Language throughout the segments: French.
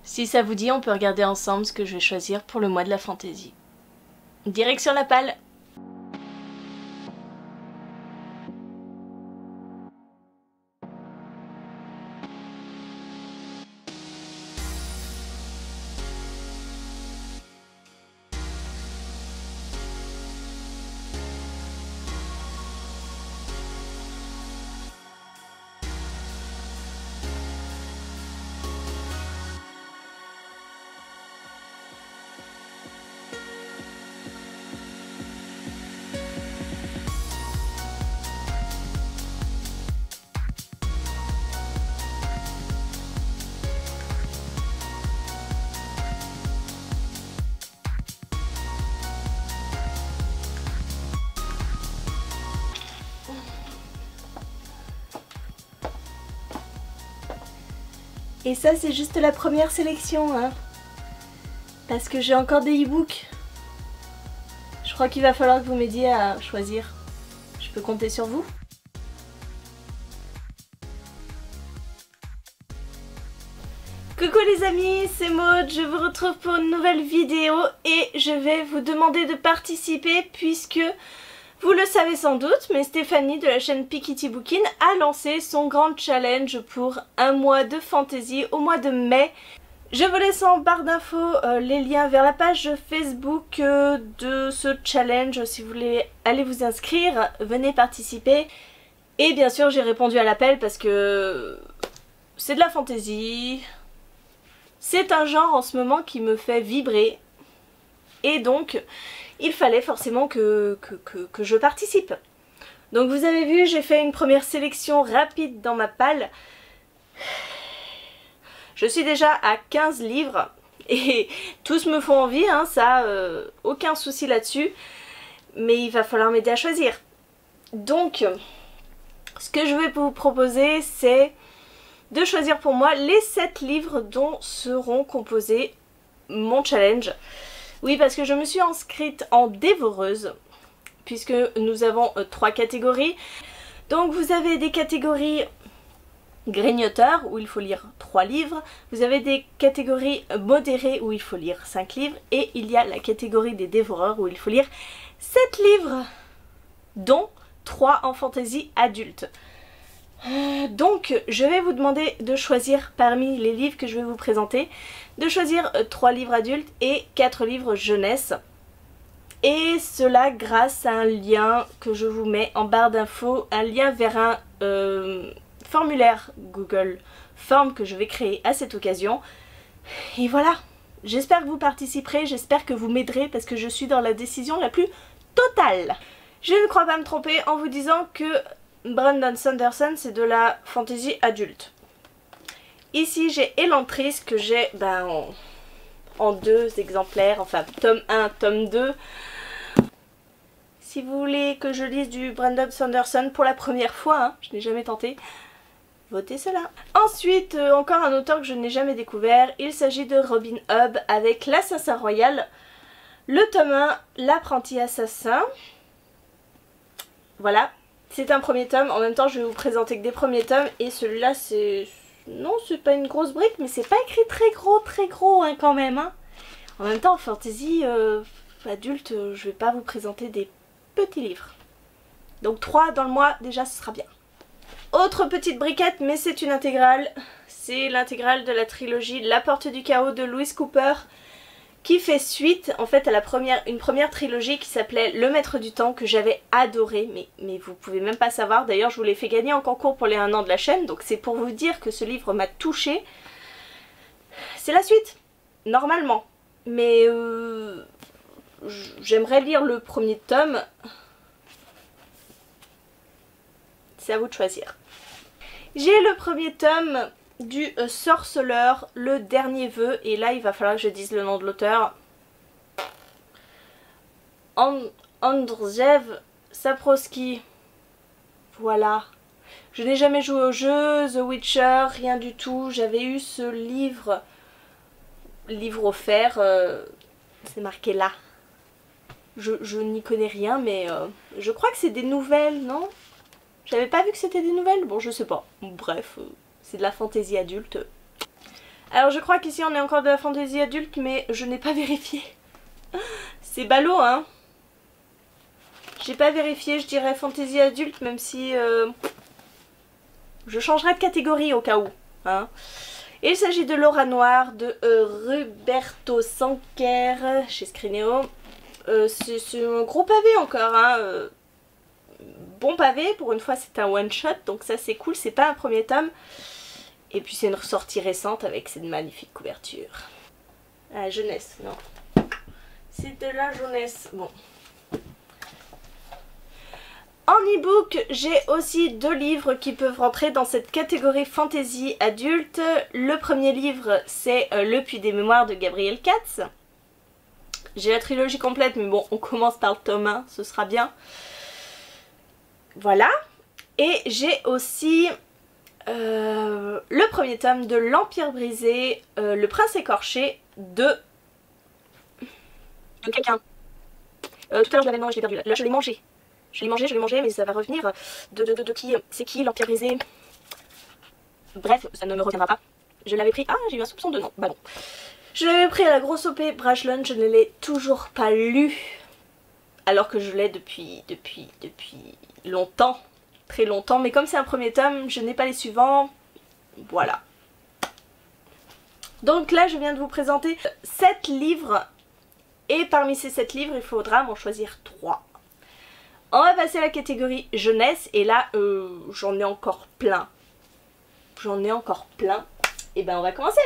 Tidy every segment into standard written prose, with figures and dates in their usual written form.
Si ça vous dit, on peut regarder ensemble ce que je vais choisir pour le mois de la fantaisie. Direction la palle! Et ça, c'est juste la première sélection, hein. Parce que j'ai encore des e-books. Je crois qu'il va falloir que vous m'aidiez à choisir. Je peux compter sur vous? Coucou les amis, c'est Maud, je vous retrouve pour une nouvelle vidéo et je vais vous demander de participer puisque vous le savez sans doute, mais Stéphanie de la chaîne Piketty Bookin a lancé son grand challenge pour un mois de fantaisie au mois de mai. Je vous laisse en barre d'infos les liens vers la page Facebook de ce challenge. Si vous voulez aller vous inscrire, venez participer. Et bien sûr j'ai répondu à l'appel parce que c'est de la fantaisie. C'est un genre en ce moment qui me fait vibrer. Et donc il fallait forcément que je participe. Donc vous avez vu, j'ai fait une première sélection rapide dans ma palle. Je suis déjà à 15 livres et tous me font envie, hein, ça, aucun souci là-dessus. Mais il va falloir m'aider à choisir. Donc, ce que je vais vous proposer, c'est de choisir pour moi les 7 livres dont seront composés mon challenge. Oui, parce que je me suis inscrite en dévoreuse, puisque nous avons 3 catégories. Donc vous avez des catégories grignoteurs, où il faut lire 3 livres. Vous avez des catégories modérées, où il faut lire 5 livres. Et il y a la catégorie des dévoreurs, où il faut lire 7 livres, dont 3 en fantaisie adulte. Donc je vais vous demander de choisir parmi les livres que je vais vous présenter, de choisir 3 livres adultes et 4 livres jeunesse. Et cela grâce à un lien que je vous mets en barre d'infos, un lien vers un formulaire Google Form que je vais créer à cette occasion. Et voilà, j'espère que vous participerez, j'espère que vous m'aiderez parce que je suis dans la décision la plus totale. Je ne crois pas me tromper en vous disant que Brandon Sanderson, c'est de la fantaisie adulte. Ici j'ai Elantris que j'ai en 2 exemplaires, enfin tome 1, tome 2. Si vous voulez que je lise du Brandon Sanderson pour la première fois, hein, je n'ai jamais tenté, votez cela. Ensuite, encore un auteur que je n'ai jamais découvert, il s'agit de Robin Hobb avec l'Assassin Royal, le tome 1, l'apprenti assassin. Voilà. C'est un premier tome, en même temps je vais vous présenter que des premiers tomes et celui-là c'est... Non, c'est pas une grosse brique mais c'est pas écrit très gros hein, quand même. Hein. En même temps en fantasy adulte, je vais pas vous présenter des petits livres. Donc 3 dans le mois, déjà ce sera bien. Autre petite briquette, mais c'est une intégrale. C'est l'intégrale de la trilogie La Porte du Chaos de Lewis Cooper, qui fait suite en fait à une première trilogie qui s'appelait Le Maître du Temps, que j'avais adoré, mais vous pouvez même pas savoir. D'ailleurs je vous l'ai fait gagner en concours pour les 1 an de la chaîne, donc c'est pour vous dire que ce livre m'a touchée. C'est la suite, normalement, mais j'aimerais lire le premier tome. C'est à vous de choisir. J'ai le premier tome du Sorceleur, le dernier vœu, et là il va falloir que je dise le nom de l'auteur. Andrzej Sapkowski. Voilà. Je n'ai jamais joué au jeu, The Witcher, rien du tout. J'avais eu ce livre offert, c'est marqué là. Je n'y connais rien, mais je crois que c'est des nouvelles, non? J'avais pas vu que c'était des nouvelles, bon je sais pas. Bref, c'est de la fantaisie adulte. Alors je crois qu'ici on est encore de la fantaisie adulte, mais je n'ai pas vérifié. C'est ballot, hein. J'ai pas vérifié, je dirais fantaisie adulte, même si je changerai de catégorie au cas où. Hein. Et il s'agit de Laura Noire de Roberto Sanquer chez Scrinéo. C'est un gros pavé encore, hein. Bon pavé, pour une fois c'est un one shot, donc ça c'est cool, c'est pas un premier tome. Et puis c'est une ressortie récente avec cette magnifique couverture. Ah, jeunesse, non. C'est de la jeunesse, bon. En e-book, j'ai aussi 2 livres qui peuvent rentrer dans cette catégorie fantasy adulte. Le premier livre, c'est Le Puits des Mémoires de Gabriel Katz. J'ai la trilogie complète, mais bon, on commence par le tome 1, ce sera bien. Voilà. Et j'ai aussi le premier tome de L'Empire brisé, Le Prince écorché de quelqu'un. Tout à l'heure je l'avais mangé, je l'ai perdu. Là je l'ai mangé. Je l'ai mangé, mais ça va revenir. De qui? C'est qui l'Empire brisé? Bref, ça ne me reviendra pas. Je l'avais pris. Ah, j'ai eu un soupçon de non. Bah non. Je l'avais pris à la grosse OP Brajlon, je ne l'ai toujours pas lu. Alors que je l'ai depuis longtemps. Très longtemps. Mais comme c'est un premier tome, je n'ai pas les suivants. Voilà. Donc là, je viens de vous présenter 7 livres. Et parmi ces 7 livres, il faudra m'en choisir 3. On va passer à la catégorie jeunesse et là j'en ai encore plein. Et ben on va commencer.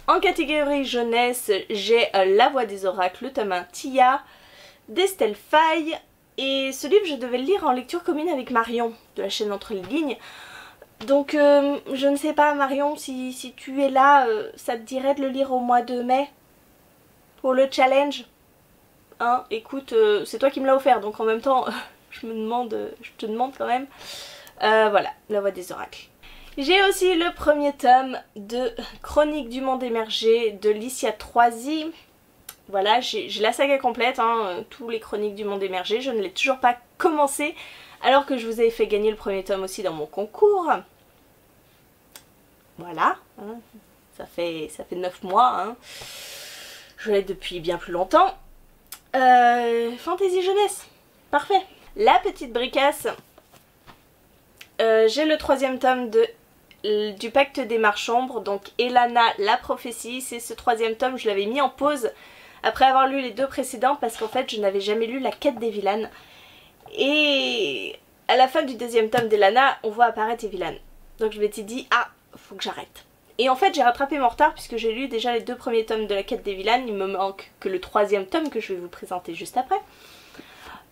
En catégorie jeunesse, j'ai La Voix des Oracles, le tome 1 Tia, d'Estelle Faye. Et ce livre je devais le lire en lecture commune avec Marion de la chaîne Entre les Lignes. Donc je ne sais pas Marion, si tu es là, ça te dirait de le lire au mois de mai pour le challenge? Hein, écoute, c'est toi qui me l'as offert, donc en même temps, je te demande quand même. Voilà, La Voix des Oracles. J'ai aussi le premier tome de Chroniques du Monde Émergé de Licia Troisi. Voilà, j'ai la saga complète, hein, tous les Chroniques du Monde Émergé. Je ne l'ai toujours pas commencé, alors que je vous ai fait gagner le premier tome aussi dans mon concours. Voilà, hein, ça fait 9 mois. Hein. Je l'ai depuis bien plus longtemps. Fantasy jeunesse, parfait. La petite bricasse, j'ai le 3e tome du Pacte des Marches Ombres, donc Elana, la prophétie. C'est ce 3e tome, je l'avais mis en pause après avoir lu les 2 précédents parce qu'en fait je n'avais jamais lu la quête des Vilanes. Et à la fin du 2e tome d'Elana, on voit apparaître Evilan. Donc je m'étais dit, ah, faut que j'arrête. Et en fait j'ai rattrapé mon retard puisque j'ai lu déjà les 2 premiers tomes de la quête des Vilanes. Il me manque que le 3e tome que je vais vous présenter juste après.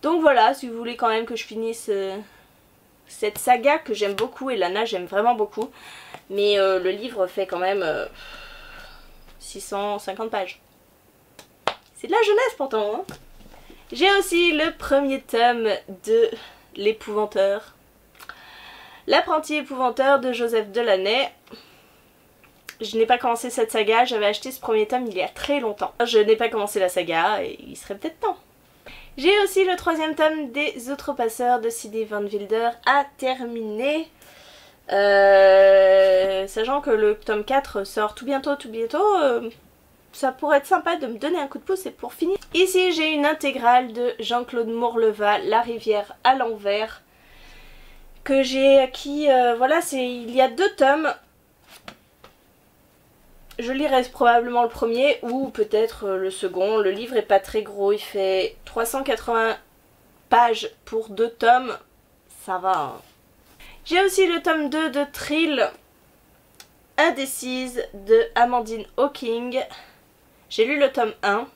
Donc voilà, si vous voulez quand même que je finisse cette saga que j'aime beaucoup, Elana j'aime vraiment beaucoup. Mais le livre fait quand même 650 pages. C'est de la jeunesse pourtant. Hein. J'ai aussi le premier tome de L'Épouvanteur. L'apprenti épouvanteur de Joseph Delaney. Je n'ai pas commencé cette saga, j'avais acheté ce premier tome il y a très longtemps. Je n'ai pas commencé la saga et il serait peut-être temps. J'ai aussi le 3e tome des Outrepasseurs de Sidney Van Wilder à terminer. Sachant que le tome 4 sort tout bientôt, ça pourrait être sympa de me donner un coup de pouce et pour finir. Ici j'ai une intégrale de Jean-Claude Mourleva, La rivière à l'envers, que j'ai acquis, voilà, il y a 2 tomes. Je lirai probablement le premier ou peut-être le second. Le livre est pas très gros, il fait 380 pages pour 2 tomes. Ça va. Hein. J'ai aussi le tome 2 de Thrill Indécise de Amandine Hawking. J'ai lu le tome 1.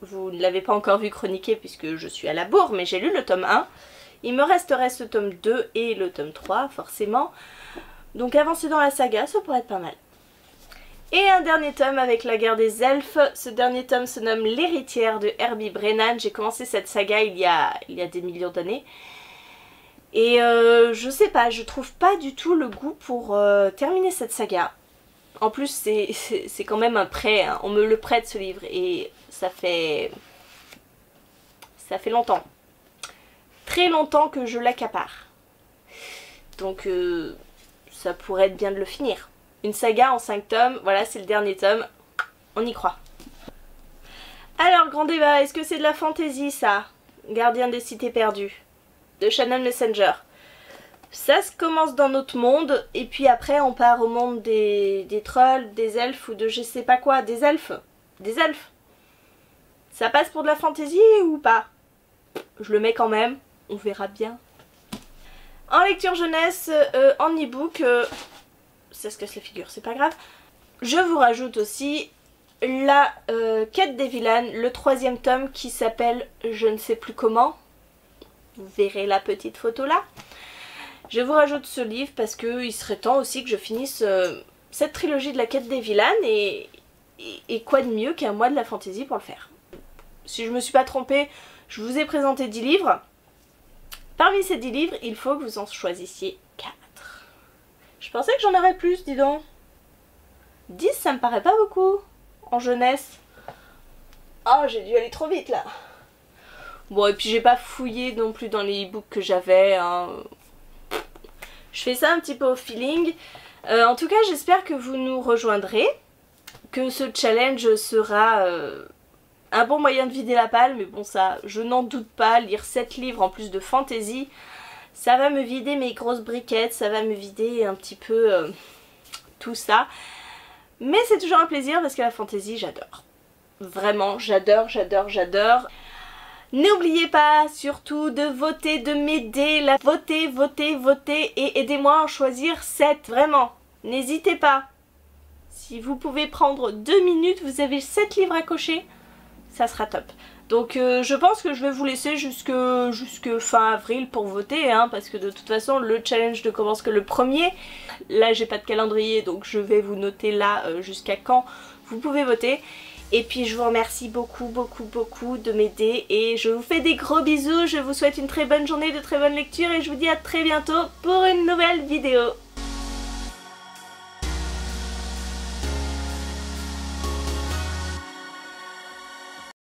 Vous ne l'avez pas encore vu chroniquer puisque je suis à la bourre, mais j'ai lu le tome 1. Il me resterait ce tome 2 et le tome 3 forcément. Donc avancer dans la saga, ça pourrait être pas mal. Et un dernier tome avec La Guerre des Elfes. Ce dernier tome se nomme L'Héritière de Herbie Brennan. J'ai commencé cette saga il y a des millions d'années. Et je sais pas, je trouve pas du tout le goût pour terminer cette saga. En plus c'est quand même un prêt, hein. On me le prête ce livre et ça fait longtemps. Très longtemps que je l'accapare. Donc ça pourrait être bien de le finir. Une saga en 5 tomes, voilà c'est le dernier tome, on y croit. Alors grand débat, est-ce que c'est de la fantasy ça? Gardien des cités perdues, de Shannon Messenger. Ça se commence dans notre monde, et puis après on part au monde des trolls, des elfes, ou de je sais pas quoi, des elfes. Des elfes. Ça passe pour de la fantasy ou pas? Je le mets quand même, on verra bien. En lecture jeunesse, en e-book, ça se casse la figure, c'est pas grave. Je vous rajoute aussi la quête des vilaines, le 3e tome qui s'appelle je ne sais plus comment. Vous verrez la petite photo là. Je vous rajoute ce livre parce qu'il serait temps aussi que je finisse cette trilogie de la quête des vilaines et quoi de mieux qu'un mois de la fantaisie pour le faire. Si je me suis pas trompée, je vous ai présenté 10 livres. Parmi ces 10 livres, il faut que vous en choisissiez 4. Je pensais que j'en aurais plus, dis donc. 10, ça me paraît pas beaucoup en jeunesse. Oh, j'ai dû aller trop vite là. Bon, et puis j'ai pas fouillé non plus dans les e-books que j'avais. Hein. Je fais ça un petit peu au feeling. En tout cas, j'espère que vous nous rejoindrez. Que ce challenge sera un bon moyen de vider la palle. Mais bon, ça, je n'en doute pas. Lire 7 livres en plus de fantasy, ça va me vider mes grosses briquettes. Ça va me vider un petit peu tout ça. Mais c'est toujours un plaisir parce que la fantasy, j'adore. Vraiment, j'adore, j'adore, j'adore. N'oubliez pas surtout de voter, de m'aider, votez, votez, votez et aidez-moi à en choisir 7, vraiment. N'hésitez pas. Si vous pouvez prendre 2 minutes, vous avez 7 livres à cocher, ça sera top. Donc je pense que je vais vous laisser jusque fin avril pour voter, hein, parce que de toute façon le challenge ne commence que le 1er. Là j'ai pas de calendrier donc je vais vous noter là jusqu'à quand vous pouvez voter. Et puis je vous remercie beaucoup de m'aider et je vous fais des gros bisous, je vous souhaite une très bonne journée, de très bonnes lectures et je vous dis à très bientôt pour une nouvelle vidéo.